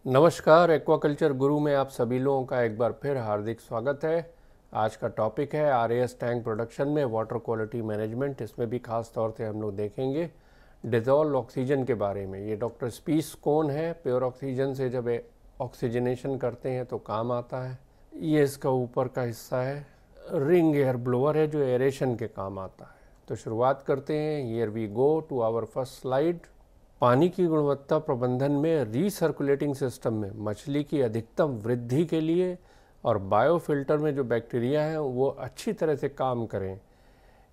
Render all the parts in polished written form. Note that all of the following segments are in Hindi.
नमस्कार, एक्वाकल्चर गुरु में आप सभी लोगों का एक बार फिर हार्दिक स्वागत है। आज का टॉपिक है आरएएस टैंक प्रोडक्शन में वाटर क्वालिटी मैनेजमेंट। इसमें भी खास तौर से हम लोग देखेंगे डिज़ोल्व ऑक्सीजन के बारे में। ये डॉक्टर स्पीस कौन है, प्योर ऑक्सीजन से जब ऑक्सीजनेशन करते हैं तो काम आता है। ये इसका ऊपर का हिस्सा है, रिंग एयर ब्लोअर है जो एरेशन के काम आता है। तो शुरुआत करते हैं। Here we go to our first slide. पानी की गुणवत्ता प्रबंधन में रीसर्कुलेटिंग सिस्टम में मछली की अधिकतम वृद्धि के लिए और बायोफिल्टर में जो बैक्टीरिया हैं वो अच्छी तरह से काम करें,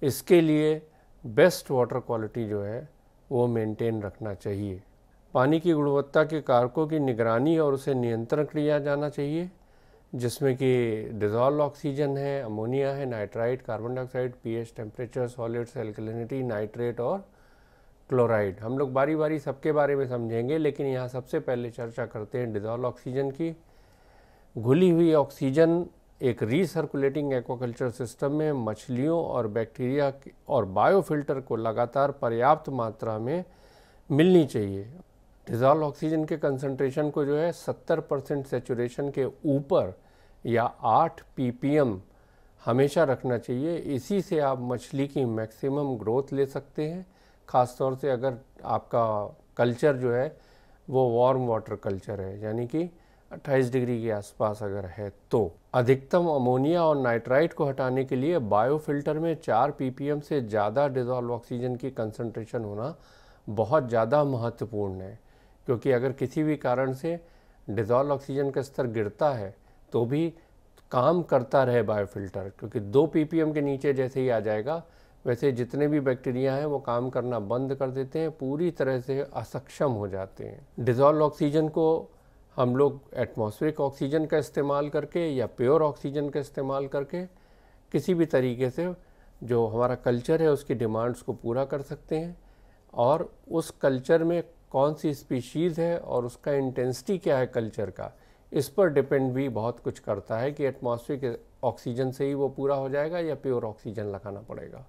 इसके लिए बेस्ट वाटर क्वालिटी जो है वो मेंटेन रखना चाहिए। पानी की गुणवत्ता के कारकों की निगरानी और उसे नियंत्रण किया जाना चाहिए, जिसमें कि डिज़ोल्व ऑक्सीजन है, अमोनिया है, nitrite, carbon dioxide, pH, temperature, solids, alkalinity, nitrate और क्लोराइड। हम लोग बारी बारी सबके बारे में समझेंगे, लेकिन यहाँ सबसे पहले चर्चा करते हैं डिज़ोल्व ऑक्सीजन की। घुली हुई ऑक्सीजन एक रीसर्कुलेटिंग एक्वाकल्चर सिस्टम में मछलियों और बैक्टीरिया और बायोफिल्टर को लगातार पर्याप्त मात्रा में मिलनी चाहिए। डिज़ोल्व ऑक्सीजन के कंसंट्रेशन को जो है 70% सेचुरेशन के ऊपर या 8 ppm हमेशा रखना चाहिए। इसी से आप मछली की मैक्सिमम ग्रोथ ले सकते हैं, ख़ास तौर से अगर आपका कल्चर जो है वो वार्म वाटर कल्चर है, यानी कि 28 डिग्री के आसपास अगर है तो। अधिकतम अमोनिया और नाइट्राइट को हटाने के लिए बायोफिल्टर में 4 ppm से ज़्यादा डिज़ोल्व ऑक्सीजन की कंसंट्रेशन होना बहुत ज़्यादा महत्वपूर्ण है, क्योंकि अगर किसी भी कारण से डिज़ोल्व ऑक्सीजन का स्तर गिरता है तो भी काम करता रहे बायोफिल्टर, क्योंकि 2 ppm के नीचे जैसे ही आ जाएगा वैसे जितने भी बैक्टीरिया हैं वो काम करना बंद कर देते हैं, पूरी तरह से असक्षम हो जाते हैं। डिज़ोल्व ऑक्सीजन को हम लोग एटमॉस्फेरिक ऑक्सीजन का इस्तेमाल करके या प्योर ऑक्सीजन का इस्तेमाल करके किसी भी तरीके से जो हमारा कल्चर है उसकी डिमांड्स को पूरा कर सकते हैं। और उस कल्चर में कौन सी स्पीशीज़ है और उसका इंटेंसिटी क्या है कल्चर का, इस पर डिपेंड भी बहुत कुछ करता है कि एटमॉस्फेरिक ऑक्सीजन से ही वो पूरा हो जाएगा या प्योर ऑक्सीजन लगाना पड़ेगा।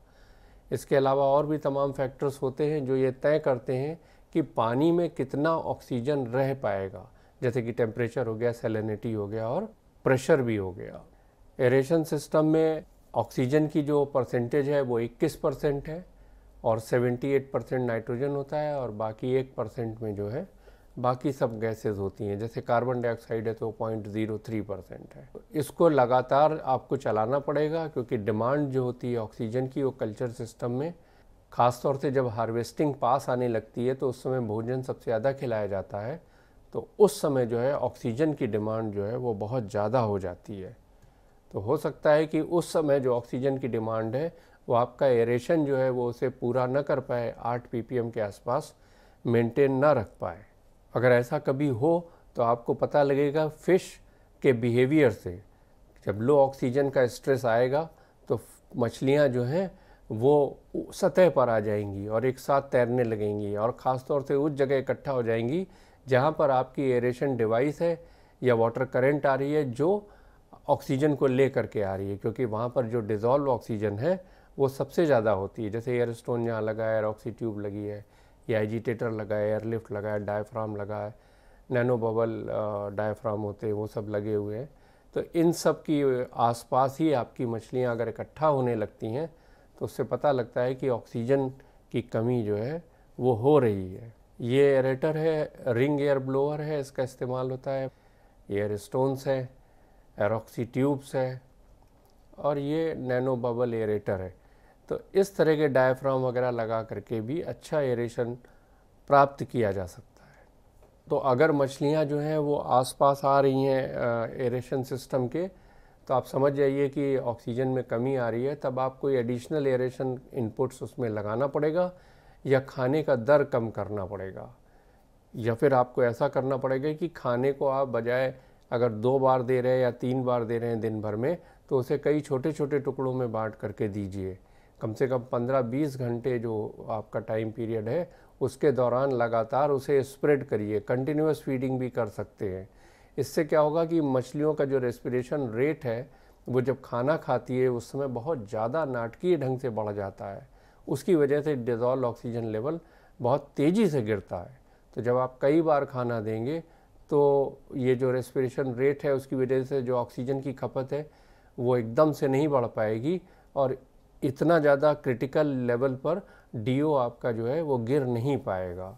इसके अलावा और भी तमाम फैक्टर्स होते हैं जो ये तय करते हैं कि पानी में कितना ऑक्सीजन रह पाएगा, जैसे कि टेम्परेचर हो गया, सैलिनिटी हो गया और प्रेशर भी हो गया। एरेशन सिस्टम में ऑक्सीजन की जो परसेंटेज है वो 21% है और 78% नाइट्रोजन होता है, और बाकी 1% में जो है बाकी सब गैसेस होती हैं। जैसे कार्बन डाइऑक्साइड है तो 0.03% है। इसको लगातार आपको चलाना पड़ेगा, क्योंकि डिमांड जो होती है ऑक्सीजन की वो कल्चर सिस्टम में, ख़ास तौर से जब हार्वेस्टिंग पास आने लगती है तो उस समय भोजन सबसे ज़्यादा खिलाया जाता है, तो उस समय जो है ऑक्सीजन की डिमांड जो है वो बहुत ज़्यादा हो जाती है। तो हो सकता है कि उस समय जो ऑक्सीजन की डिमांड है वो आपका एरेशन जो है वो उसे पूरा न कर पाए, 8 ppm के आसपास मेंटेन ना रख पाए। अगर ऐसा कभी हो तो आपको पता लगेगा फिश के बिहेवियर से। जब लो ऑक्सीजन का स्ट्रेस आएगा तो मछलियां जो हैं वो सतह पर आ जाएंगी और एक साथ तैरने लगेंगी, और ख़ास तौर से उस जगह इकट्ठा हो जाएंगी जहां पर आपकी एरेशन डिवाइस है या वाटर करंट आ रही है जो ऑक्सीजन को ले करके आ रही है, क्योंकि वहाँ पर जो डिज़ोल्व ऑक्सीजन है वो सबसे ज़्यादा होती है। जैसे एयर स्टोन यहाँ लगा है, एरॉक्सी ट्यूब लगी है, या एजिटेटर लगा है, एयरलिफ्ट लगा है, डायफ्राम लगा है, नैनो बबल डायफ्राम होते हैं, वो सब लगे हुए हैं। तो इन सब की आसपास ही आपकी मछलियाँ अगर इकट्ठा होने लगती हैं तो उससे पता लगता है कि ऑक्सीजन की कमी जो है वो हो रही है। ये एरेटर है, रिंग एयर ब्लोअर है, इसका इस्तेमाल होता है। एयर स्टोन्स है, एरॉक्सी ट्यूब्स है, और ये नैनो बबल एरेटर है। तो इस तरह के डायफ्राम वगैरह लगा करके भी अच्छा एरेशन प्राप्त किया जा सकता है। तो अगर मछलियां जो हैं वो आसपास आ रही हैं एरेशन सिस्टम के, तो आप समझ जाइए कि ऑक्सीजन में कमी आ रही है। तब आप कोई एडिशनल एरेशन इनपुट्स उसमें लगाना पड़ेगा, या खाने का दर कम करना पड़ेगा, या फिर आपको ऐसा करना पड़ेगा कि खाने को आप बजाय अगर 2 बार दे रहे हैं या 3 बार दे रहे हैं दिन भर में, तो उसे कई छोटे छोटे टुकड़ों में बांट करके दीजिए। कम से कम 15-20 घंटे जो आपका टाइम पीरियड है उसके दौरान लगातार उसे स्प्रेड करिए। कंटिन्यूस फीडिंग भी कर सकते हैं। इससे क्या होगा कि मछलियों का जो रेस्पिरेशन रेट है वो जब खाना खाती है उस समय बहुत ज़्यादा नाटकीय ढंग से बढ़ जाता है। उसकी वजह से डिज़ोल्व ऑक्सीजन लेवल बहुत तेज़ी से गिरता है। तो जब आप कई बार खाना देंगे तो ये जो रेस्पिरेशन रेट है उसकी वजह से जो ऑक्सीजन की खपत है वो एकदम से नहीं बढ़ पाएगी और इतना ज़्यादा क्रिटिकल लेवल पर DO आपका जो है वो गिर नहीं पाएगा।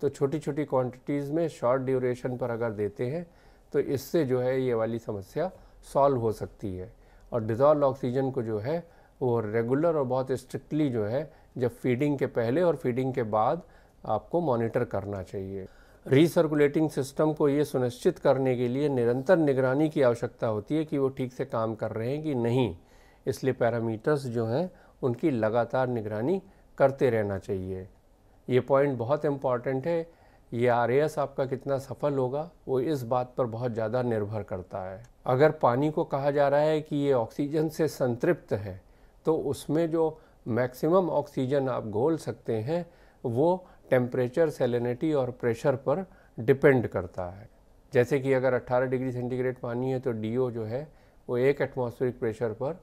तो छोटी छोटी क्वांटिटीज़ में शॉर्ट ड्यूरेशन पर अगर देते हैं तो इससे जो है ये वाली समस्या सॉल्व हो सकती है। और डिज़ोल्व ऑक्सीजन को जो है वो रेगुलर और बहुत स्ट्रिक्टली जो है जब फीडिंग के पहले और फीडिंग के बाद आपको मॉनिटर करना चाहिए। रीसर्कुलेटिंग सिस्टम को ये सुनिश्चित करने के लिए निरंतर निगरानी की आवश्यकता होती है कि वो ठीक से काम कर रहे हैं कि नहीं, इसलिए पैरामीटर्स जो हैं उनकी लगातार निगरानी करते रहना चाहिए। ये पॉइंट बहुत इम्पॉर्टेंट है। ये RAS आपका कितना सफल होगा वो इस बात पर बहुत ज़्यादा निर्भर करता है। अगर पानी को कहा जा रहा है कि ये ऑक्सीजन से संतृप्त है तो उसमें जो मैक्सिमम ऑक्सीजन आप घोल सकते हैं वो टेम्परेचर, सैलिनिटी और प्रेशर पर डिपेंड करता है। जैसे कि अगर 18 डिग्री सेंटीग्रेड पानी है तो DO जो है वो 1 एटमॉस्फेरिक प्रेशर पर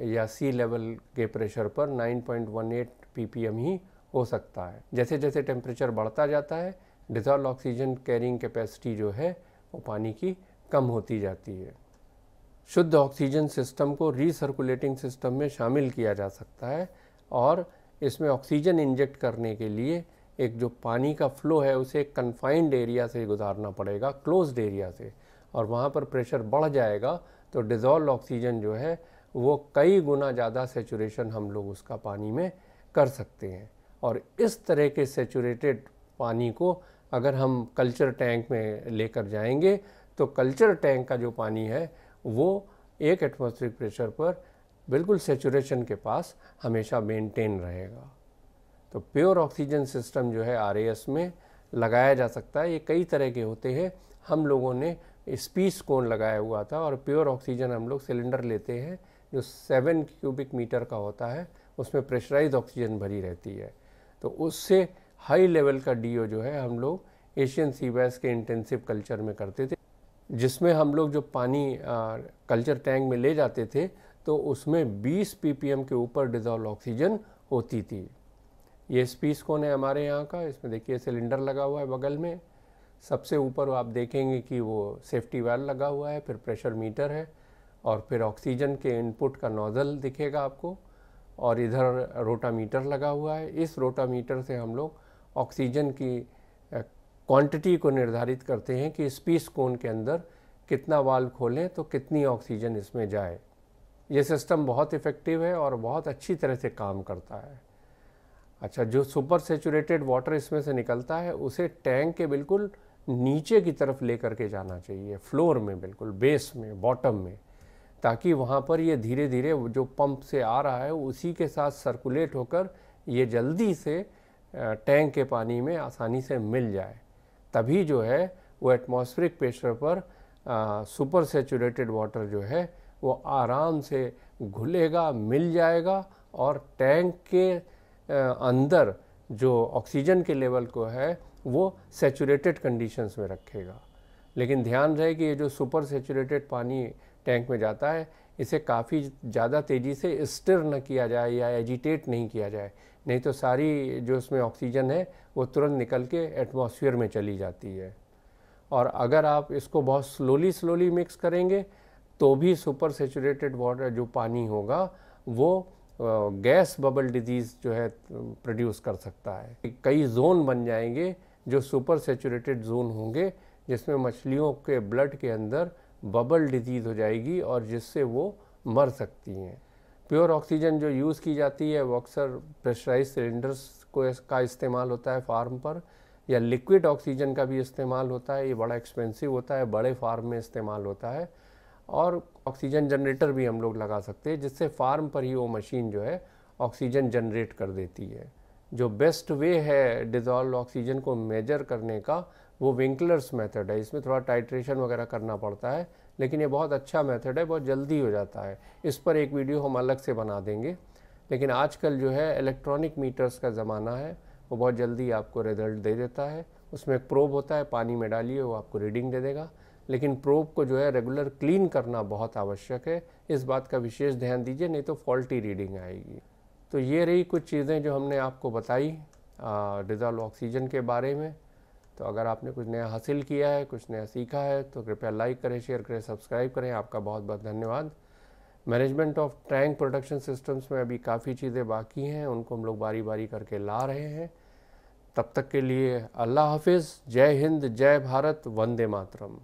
या सी लेवल के प्रेशर पर 9.18 ppm ही हो सकता है। जैसे जैसे टेम्परेचर बढ़ता जाता है डिज़ोल्व ऑक्सीजन कैरिंग कैपेसिटी जो है वो पानी की कम होती जाती है। शुद्ध ऑक्सीजन सिस्टम को रीसर्कुलेटिंग सिस्टम में शामिल किया जा सकता है और इसमें ऑक्सीजन इंजेक्ट करने के लिए एक जो पानी का फ्लो है उसे एक कन्फाइंड एरिया से गुजारना पड़ेगा, क्लोज्ड एरिया से, और वहाँ पर प्रेशर बढ़ जाएगा तो डिज़ोल्व ऑक्सीजन जो है वो कई गुना ज़्यादा सेचुरेशन हम लोग उसका पानी में कर सकते हैं। और इस तरह के सेचुरेटेड पानी को अगर हम कल्चर टैंक में लेकर जाएंगे तो कल्चर टैंक का जो पानी है वो 1 एटमॉस्फेरिक प्रेशर पर बिल्कुल सेचुरेशन के पास हमेशा मेंटेन रहेगा। तो प्योर ऑक्सीजन सिस्टम जो है RAS में लगाया जा सकता है। ये कई तरह के होते हैं। हम लोगों ने स्पीस कोन लगाया हुआ था और प्योर ऑक्सीजन हम लोग सिलेंडर लेते हैं जो 7 क्यूबिक मीटर का होता है, उसमें प्रेशराइज ऑक्सीजन भरी रहती है। तो उससे हाई लेवल का DO जो है हम लोग एशियन सी बैस के इंटेंसिव कल्चर में करते थे, जिसमें हम लोग जो पानी कल्चर टैंक में ले जाते थे तो उसमें 20 ppm के ऊपर डिज़ोल्व ऑक्सीजन होती थी। ये स्पीस कोन है हमारे यहाँ का। इसमें देखिए सिलेंडर लगा हुआ है बगल में, सबसे ऊपर आप देखेंगे कि वो सेफ्टी वाल्व लगा हुआ है, फिर प्रेशर मीटर है और फिर ऑक्सीजन के इनपुट का नोज़ल दिखेगा आपको, और इधर रोटामीटर लगा हुआ है। इस रोटामीटर से हम लोग ऑक्सीजन की क्वांटिटी को निर्धारित करते हैं कि स्पीस कोन के अंदर कितना वाल्व खोलें तो कितनी ऑक्सीजन इसमें जाए। ये सिस्टम बहुत इफ़ेक्टिव है और बहुत अच्छी तरह से काम करता है। अच्छा, जो सुपर सेचुरेटेड वाटर इसमें से निकलता है उसे टैंक के बिल्कुल नीचे की तरफ लेकर के जाना चाहिए, फ्लोर में, बिल्कुल बेस में, बॉटम में, ताकि वहाँ पर ये धीरे धीरे जो पंप से आ रहा है उसी के साथ सर्कुलेट होकर ये जल्दी से टैंक के पानी में आसानी से मिल जाए। तभी जो है वो एटमॉस्फेरिक प्रेशर पर सुपर सेचुरेटेड वाटर जो है वो आराम से घुलेगा, मिल जाएगा और टैंक के अंदर जो ऑक्सीजन के लेवल को है वो सेचुरेटेड कंडीशंस में रखेगा। लेकिन ध्यान रहे कि ये जो सुपर सेचुरेटेड पानी टैंक में जाता है इसे काफ़ी ज़्यादा तेज़ी से स्टिर न किया जाए या एजिटेट नहीं किया जाए, नहीं तो सारी जो उसमें ऑक्सीजन है वो तुरंत निकल के एटमॉस्फेयर में चली जाती है। और अगर आप इसको बहुत स्लोली मिक्स करेंगे तो भी सुपर सेचुरेटेड वाटर जो पानी होगा वो गैस बबल डिजीज़ जो है प्रोड्यूस कर सकता है। कई जोन बन जाएंगे जो सुपर सेचुरेटेड जोन होंगे जिसमें मछलियों के ब्लड के अंदर बबल डिजीज़ हो जाएगी और जिससे वो मर सकती हैं। प्योर ऑक्सीजन जो यूज़ की जाती है वो अक्सर प्रेशराइज सिलेंडर्स का इस्तेमाल होता है फार्म पर, या लिक्विड ऑक्सीजन का भी इस्तेमाल होता है। ये बड़ा एक्सपेंसिव होता है, बड़े फार्म में इस्तेमाल होता है। और ऑक्सीजन जनरेटर भी हम लोग लगा सकते हैं जिससे फार्म पर ही वो मशीन जो है ऑक्सीजन जनरेट कर देती है। जो बेस्ट वे है डिज़ोल्व ऑक्सीजन को मेजर करने का वो विंकलर्स मेथड है। इसमें थोड़ा टाइट्रेशन वगैरह करना पड़ता है लेकिन ये बहुत अच्छा मेथड है, बहुत जल्दी हो जाता है। इस पर एक वीडियो हम अलग से बना देंगे। लेकिन आजकल जो है इलेक्ट्रॉनिक मीटर्स का ज़माना है, वो बहुत जल्दी आपको रिजल्ट दे देता है। उसमें एक प्रोब होता है, पानी में डालिए वो आपको रीडिंग दे देगा। लेकिन प्रोब को जो है रेगुलर क्लीन करना बहुत आवश्यक है, इस बात का विशेष ध्यान दीजिए, नहीं तो फॉल्टी रीडिंग आएगी। तो ये रही कुछ चीज़ें जो हमने आपको बताई डिज़ोल्व ऑक्सीजन के बारे में। तो अगर आपने कुछ नया हासिल किया है, कुछ नया सीखा है, तो कृपया लाइक करें, शेयर करें, सब्सक्राइब करें। आपका बहुत बहुत धन्यवाद। Management of tank production systems में अभी काफ़ी चीज़ें बाकी हैं, उनको हम लोग बारी बारी करके ला रहे हैं। तब तक के लिए अल्लाह हाफिज़, जय हिंद, जय भारत, वंदे मातरम।